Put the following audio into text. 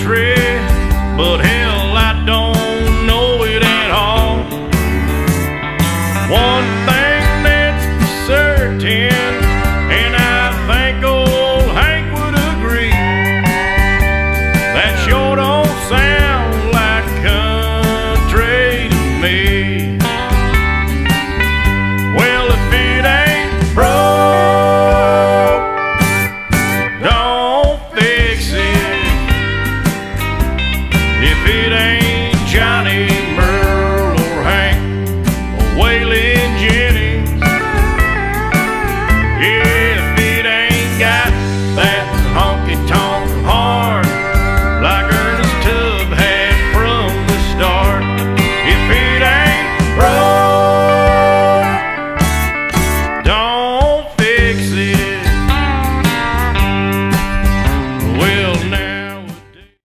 country, but hell, I don't know it at all. One thing that's certain, and I think old Hank would agree, that sure don't sound like country to me. Well, if it ain't broke, don't fix it. If it ain't Johnny